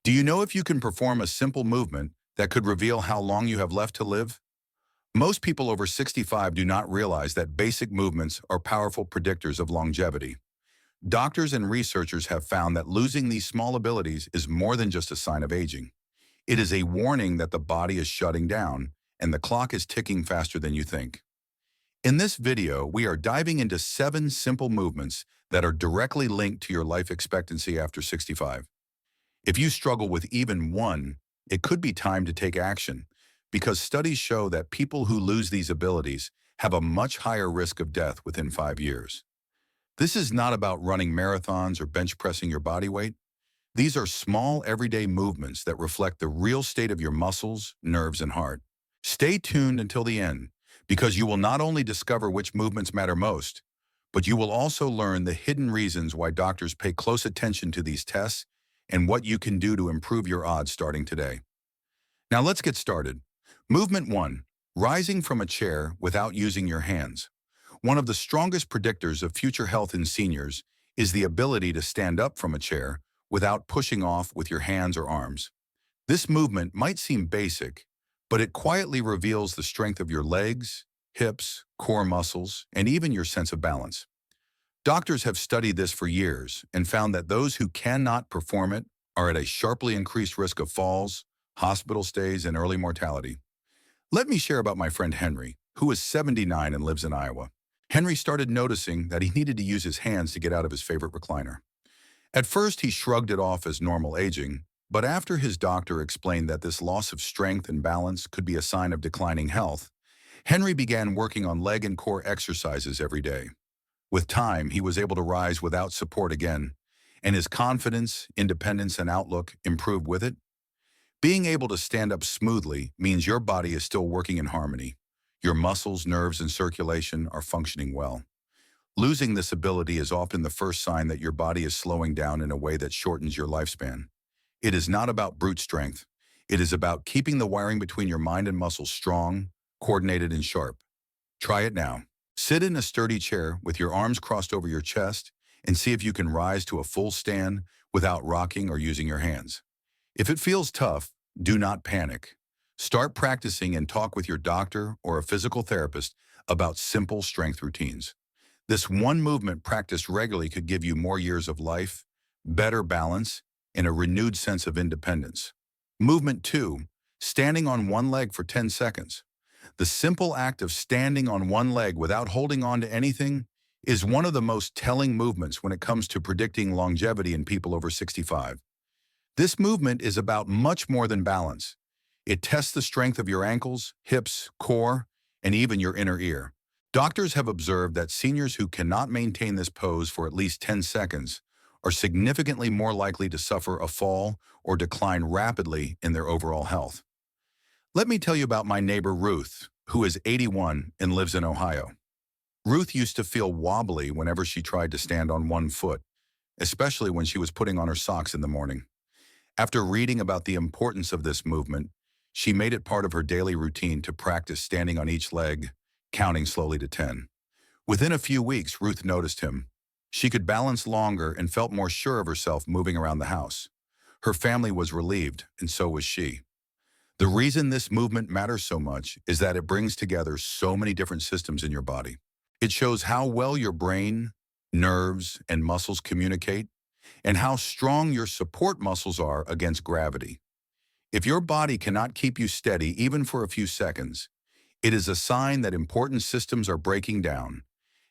Do you know if you can perform a simple movement that could reveal how long you have left to live? Most people over 65 do not realize that basic movements are powerful predictors of longevity. Doctors and researchers have found that losing these small abilities is more than just a sign of aging. It is a warning that the body is shutting down and the clock is ticking faster than you think. In this video, we are diving into 7 simple movements that are directly linked to your life expectancy after 65. If you struggle with even one, it could be time to take action because studies show that people who lose these abilities have a much higher risk of death within 5 years. This is not about running marathons or bench pressing your body weight. These are small, everyday movements that reflect the real state of your muscles, nerves, and heart. Stay tuned until the end because you will not only discover which movements matter most, but you will also learn the hidden reasons why doctors pay close attention to these tests and what you can do to improve your odds starting today. Now let's get started. Movement 1. Rising from a chair without using your hands. One of the strongest predictors of future health in seniors is the ability to stand up from a chair without pushing off with your hands or arms. This movement might seem basic, but it quietly reveals the strength of your legs, hips, core muscles, and even your sense of balance. Doctors have studied this for years and found that those who cannot perform it are at a sharply increased risk of falls, hospital stays, and early mortality. Let me share about my friend Henry, who is 79 and lives in Iowa. Henry started noticing that he needed to use his hands to get out of his favorite recliner. At first, he shrugged it off as normal aging, but after his doctor explained that this loss of strength and balance could be a sign of declining health, Henry began working on leg and core exercises every day. With time, he was able to rise without support again, and his confidence, independence, and outlook improved with it. Being able to stand up smoothly means your body is still working in harmony. Your muscles, nerves, and circulation are functioning well. Losing this ability is often the first sign that your body is slowing down in a way that shortens your lifespan. It is not about brute strength. It is about keeping the wiring between your mind and muscles strong, coordinated, and sharp. Try it now. Sit in a sturdy chair with your arms crossed over your chest and see if you can rise to a full stand without rocking or using your hands. If it feels tough, do not panic. Start practicing and talk with your doctor or a physical therapist about simple strength routines. This one movement practiced regularly could give you more years of life, better balance, and a renewed sense of independence. Movement 2. Standing on one leg for 10 seconds. The simple act of standing on one leg without holding on to anything is one of the most telling movements when it comes to predicting longevity in people over 65. This movement is about much more than balance. It tests the strength of your ankles, hips, core, and even your inner ear. Doctors have observed that seniors who cannot maintain this pose for at least 10 seconds are significantly more likely to suffer a fall or decline rapidly in their overall health. Let me tell you about my neighbor Ruth, who is 81 and lives in Ohio. Ruth used to feel wobbly whenever she tried to stand on one foot, especially when she was putting on her socks in the morning. After reading about the importance of this movement, she made it part of her daily routine to practice standing on each leg, counting slowly to 10. Within a few weeks, Ruth noticed him. She could balance longer and felt more sure of herself moving around the house. Her family was relieved, and so was she. The reason this movement matters so much is that it brings together so many different systems in your body. It shows how well your brain, nerves, and muscles communicate, and how strong your support muscles are against gravity. If your body cannot keep you steady even for a few seconds, it is a sign that important systems are breaking down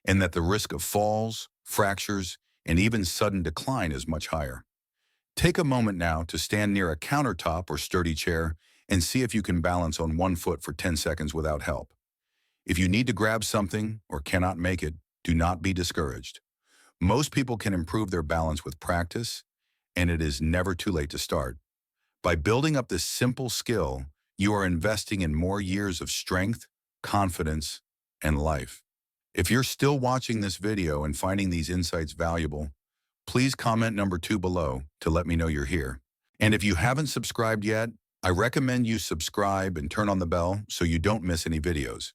and that the risk of falls, fractures, and even sudden decline is much higher. Take a moment now to stand near a countertop or sturdy chair and see if you can balance on one foot for 10 seconds without help. If you need to grab something or cannot make it, do not be discouraged. Most people can improve their balance with practice, and it is never too late to start. By building up this simple skill, you are investing in more years of strength, confidence, and life. If you're still watching this video and finding these insights valuable, please comment number 2 below to let me know you're here. And if you haven't subscribed yet, I recommend you subscribe and turn on the bell so you don't miss any videos.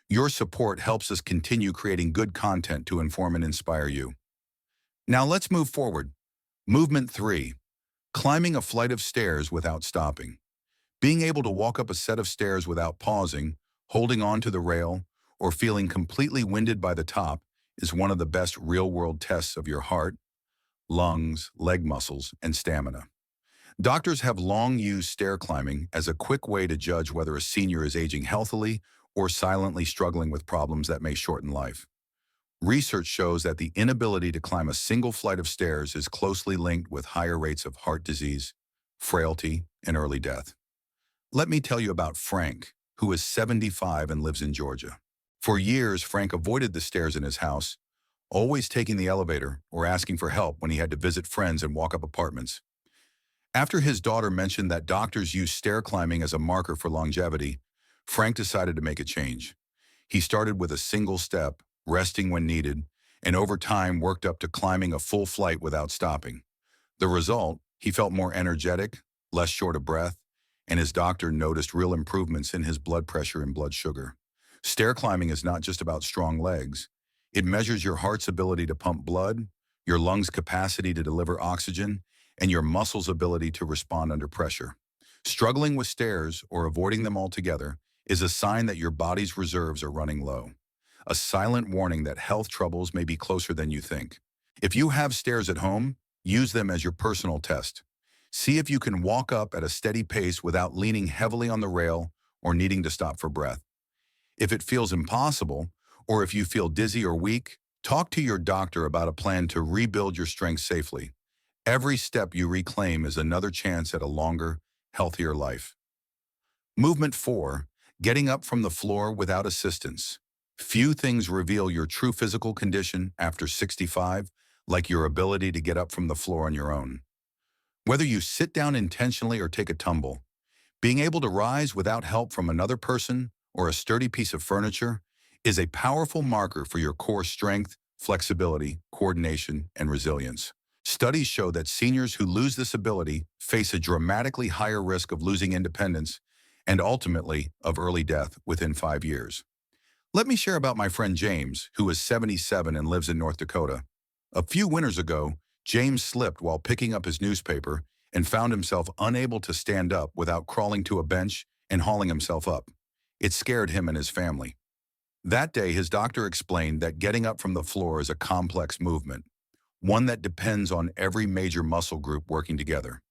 Your support helps us continue creating good content to inform and inspire you. Now let's move forward. Movement 3. Climbing a flight of stairs without stopping. Being able to walk up a set of stairs without pausing, holding on to the rail, or feeling completely winded by the top is one of the best real-world tests of your heart, lungs, leg muscles, and stamina. Doctors have long used stair climbing as a quick way to judge whether a senior is aging healthily or silently struggling with problems that may shorten life. Research shows that the inability to climb a single flight of stairs is closely linked with higher rates of heart disease, frailty, and early death. Let me tell you about Frank, who is 75 and lives in Georgia. For years, Frank avoided the stairs in his house, always taking the elevator or asking for help when he had to visit friends and walk up apartments. After his daughter mentioned that doctors use stair climbing as a marker for longevity, Frank decided to make a change. He started with a single step, resting when needed, and over time worked up to climbing a full flight without stopping. The result, he felt more energetic, less short of breath, and his doctor noticed real improvements in his blood pressure and blood sugar. Stair climbing is not just about strong legs. It measures your heart's ability to pump blood, your lungs' capacity to deliver oxygen, and your muscles' ability to respond under pressure. Struggling with stairs or avoiding them altogether is a sign that your body's reserves are running low, a silent warning that health troubles may be closer than you think. If you have stairs at home, use them as your personal test. See if you can walk up at a steady pace without leaning heavily on the rail or needing to stop for breath. If it feels impossible, or if you feel dizzy or weak, talk to your doctor about a plan to rebuild your strength safely. Every step you reclaim is another chance at a longer, healthier life. Movement 4. Getting up from the floor without assistance. Few things reveal your true physical condition after 65, like your ability to get up from the floor on your own. Whether you sit down intentionally or take a tumble, being able to rise without help from another person or a sturdy piece of furniture is a powerful marker for your core strength, flexibility, coordination, and resilience. Studies show that seniors who lose this ability face a dramatically higher risk of losing independence and ultimately of early death within 5 years. Let me share about my friend James, who is 77 and lives in North Dakota. A few winters ago, James slipped while picking up his newspaper and found himself unable to stand up without crawling to a bench and hauling himself up. It scared him and his family. That day, his doctor explained that getting up from the floor is a complex movement, one that depends on every major muscle group working together.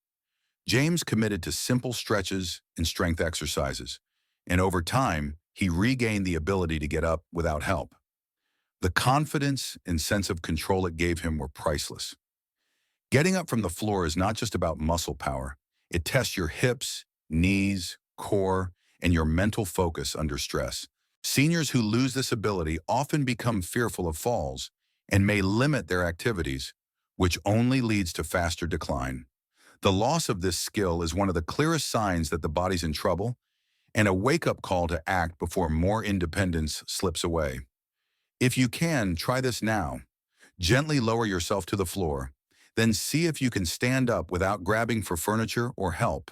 James committed to simple stretches and strength exercises, and over time, he regained the ability to get up without help. The confidence and sense of control it gave him were priceless. Getting up from the floor is not just about muscle power. It tests your hips, knees, core, and your mental focus under stress. Seniors who lose this ability often become fearful of falls and may limit their activities, which only leads to faster decline. The loss of this skill is one of the clearest signs that the body's in trouble and a wake-up call to act before more independence slips away. If you can, try this now. Gently lower yourself to the floor, then see if you can stand up without grabbing for furniture or help.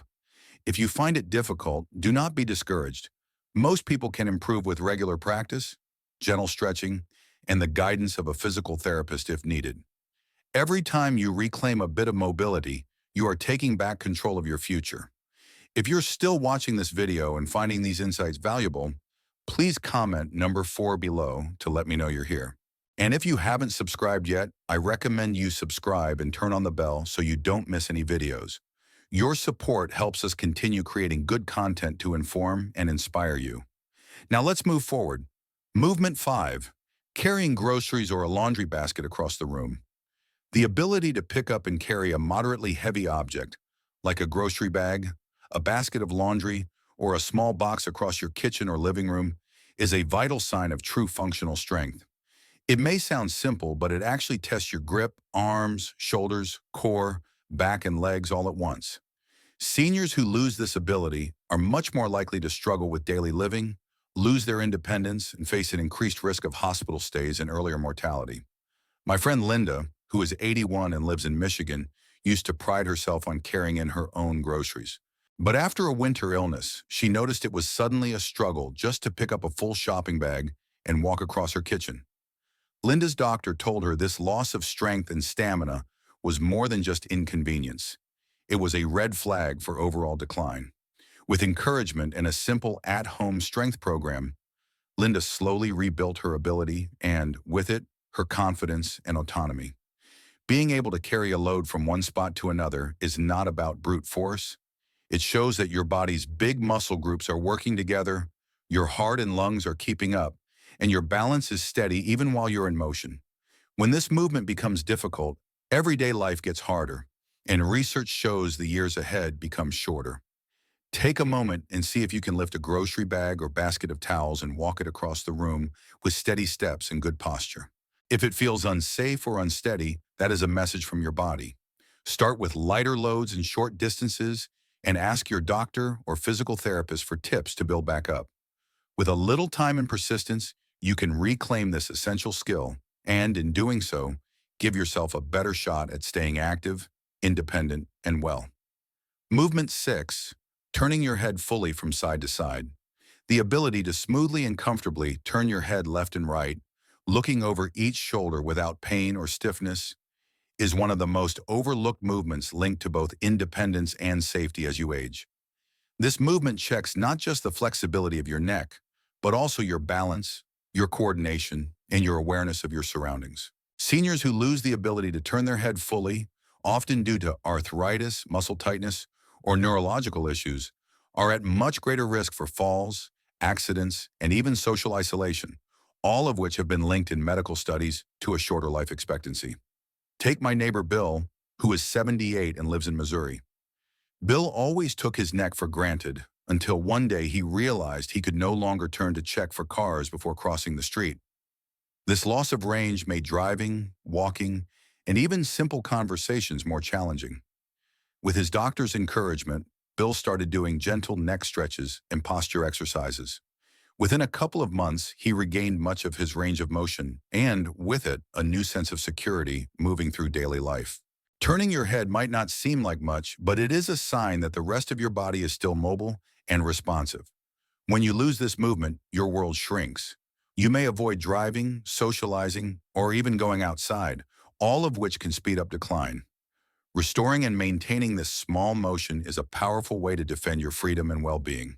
If you find it difficult, do not be discouraged. Most people can improve with regular practice, gentle stretching, and the guidance of a physical therapist if needed. Every time you reclaim a bit of mobility, you are taking back control of your future. If you're still watching this video and finding these insights valuable, please comment number 4 below to let me know you're here. And if you haven't subscribed yet, I recommend you subscribe and turn on the bell so you don't miss any videos. Your support helps us continue creating good content to inform and inspire you. Now let's move forward. Movement 5. Carrying groceries or a laundry basket across the room. The ability to pick up and carry a moderately heavy object, like a grocery bag, a basket of laundry, or a small box across your kitchen or living room, is a vital sign of true functional strength. It may sound simple, but it actually tests your grip, arms, shoulders, core, back, and legs all at once. Seniors who lose this ability are much more likely to struggle with daily living, lose their independence, and face an increased risk of hospital stays and earlier mortality. My friend Linda, who is 81 and lives in Michigan, used to pride herself on carrying in her own groceries. But after a winter illness, she noticed it was suddenly a struggle just to pick up a full shopping bag and walk across her kitchen. Linda's doctor told her this loss of strength and stamina was more than just inconvenience. it was a red flag for overall decline. With encouragement and a simple at-home strength program, Linda slowly rebuilt her ability and, with it, her confidence and autonomy. Being able to carry a load from one spot to another is not about brute force. It shows that your body's big muscle groups are working together, your heart and lungs are keeping up, and your balance is steady even while you're in motion. When this movement becomes difficult, everyday life gets harder, and research shows the years ahead become shorter. Take a moment and see if you can lift a grocery bag or basket of towels and walk it across the room with steady steps and good posture. If it feels unsafe or unsteady, that is a message from your body. Start with lighter loads and short distances and ask your doctor or physical therapist for tips to build back up. With a little time and persistence, you can reclaim this essential skill and, in doing so, give yourself a better shot at staying active, independent, and well. Movement 6. Turning your head fully from side to side. The ability to smoothly and comfortably turn your head left and right, looking over each shoulder without pain or stiffness, is one of the most overlooked movements linked to both independence and safety as you age. This movement checks not just the flexibility of your neck, but also your balance, your coordination, and your awareness of your surroundings. Seniors who lose the ability to turn their head fully, often due to arthritis, muscle tightness, or neurological issues, are at much greater risk for falls, accidents, and even social isolation, all of which have been linked in medical studies to a shorter life expectancy. Take my neighbor Bill, who is 78 and lives in Missouri. Bill always took his neck for granted until one day he realized he could no longer turn to check for cars before crossing the street. This loss of range made driving, walking, and even simple conversations more challenging. With his doctor's encouragement, Bill started doing gentle neck stretches and posture exercises. Within a couple of months, he regained much of his range of motion and, with it, a new sense of security moving through daily life. Turning your head might not seem like much, but it is a sign that the rest of your body is still mobile and responsive. When you lose this movement, your world shrinks. You may avoid driving, socializing, or even going outside, all of which can speed up decline. Restoring and maintaining this small motion is a powerful way to defend your freedom and well-being.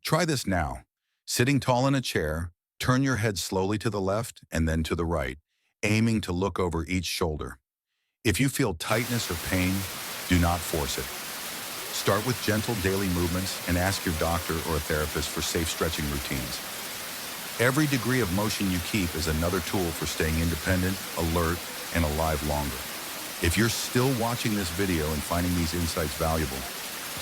Try this now. Sitting tall in a chair, turn your head slowly to the left and then to the right, aiming to look over each shoulder. If you feel tightness or pain, do not force it. Start with gentle daily movements and ask your doctor or a therapist for safe stretching routines. Every degree of motion you keep is another tool for staying independent, alert, and alive longer. If you're still watching this video and finding these insights valuable,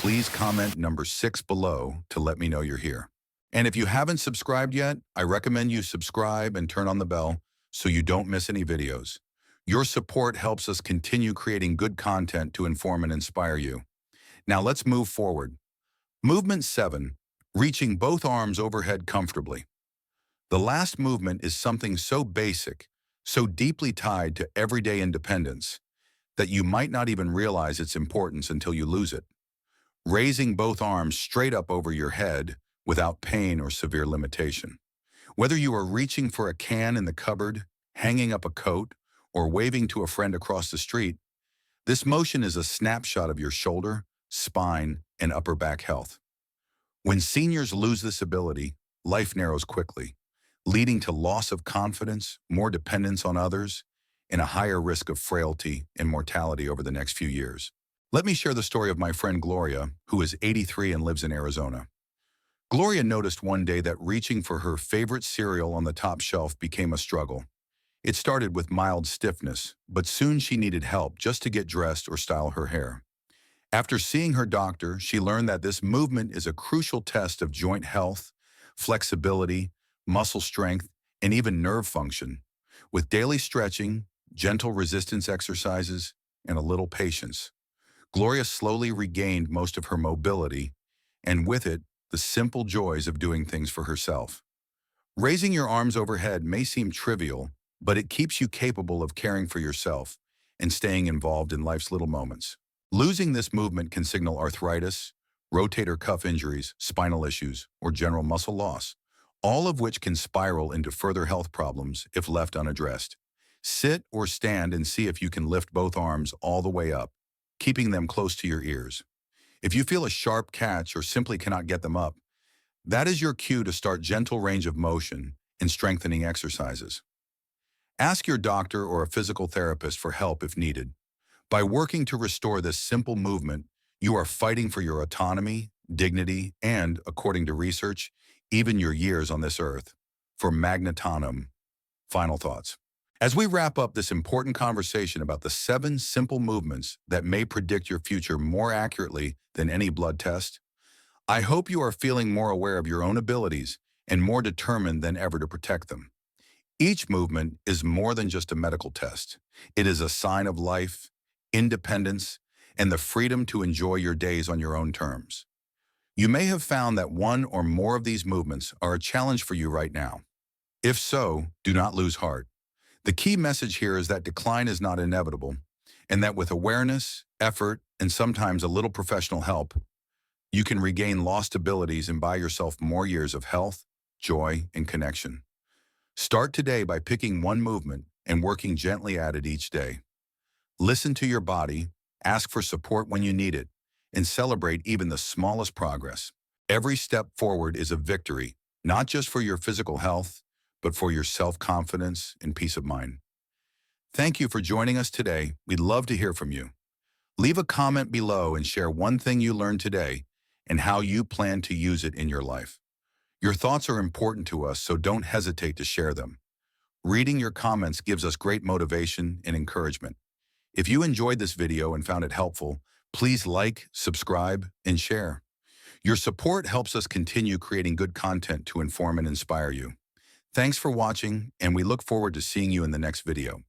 please comment number 6 below to let me know you're here. And if you haven't subscribed yet, I recommend you subscribe and turn on the bell so you don't miss any videos. Your support helps us continue creating good content to inform and inspire you. Now let's move forward. Movement 7, reaching both arms overhead comfortably. The last movement is something so basic, so deeply tied to everyday independence, that you might not even realize its importance until you lose it. Raising both arms straight up over your head without pain or severe limitation. Whether you are reaching for a can in the cupboard, hanging up a coat, or waving to a friend across the street, this motion is a snapshot of your shoulder, spine, and upper back health. When seniors lose this ability, life narrows quickly, leading to loss of confidence, more dependence on others, and a higher risk of frailty and mortality over the next few years. Let me share the story of my friend Gloria, who is 83 and lives in Arizona. Gloria noticed one day that reaching for her favorite cereal on the top shelf became a struggle. It started with mild stiffness, but soon she needed help just to get dressed or style her hair. After seeing her doctor, she learned that this movement is a crucial test of joint health, flexibility, muscle strength, and even nerve function. With daily stretching, gentle resistance exercises, and a little patience, Gloria slowly regained most of her mobility, and with it, the simple joys of doing things for herself. Raising your arms overhead may seem trivial, but it keeps you capable of caring for yourself and staying involved in life's little moments. Losing this movement can signal arthritis, rotator cuff injuries, spinal issues, or general muscle loss, all of which can spiral into further health problems if left unaddressed. Sit or stand and see if you can lift both arms all the way up. keeping them close to your ears. If you feel a sharp catch or simply cannot get them up, that is your cue to start gentle range of motion and strengthening exercises. Ask your doctor or a physical therapist for help if needed. By working to restore this simple movement, you are fighting for your autonomy, dignity, and, according to research, even your years on this earth. For Magnetonum, final thoughts. As we wrap up this important conversation about the 7 simple movements that may predict your future more accurately than any blood test, I hope you are feeling more aware of your own abilities and more determined than ever to protect them. Each movement is more than just a medical test. It is a sign of life, independence, and the freedom to enjoy your days on your own terms. You may have found that one or more of these movements are a challenge for you right now. If so, do not lose heart. The key message here is that decline is not inevitable, and that with awareness, effort, and sometimes a little professional help, you can regain lost abilities and buy yourself more years of health, joy, and connection. Start today by picking one movement and working gently at it each day. Listen to your body, ask for support when you need it, and celebrate even the smallest progress. Every step forward is a victory, not just for your physical health, but for your self-confidence and peace of mind. Thank you for joining us today. We'd love to hear from you. Leave a comment below and share one thing you learned today and how you plan to use it in your life. Your thoughts are important to us, so don't hesitate to share them. Reading your comments gives us great motivation and encouragement. If you enjoyed this video and found it helpful, please like, subscribe, and share. Your support helps us continue creating good content to inform and inspire you. Thanks for watching, and we look forward to seeing you in the next video.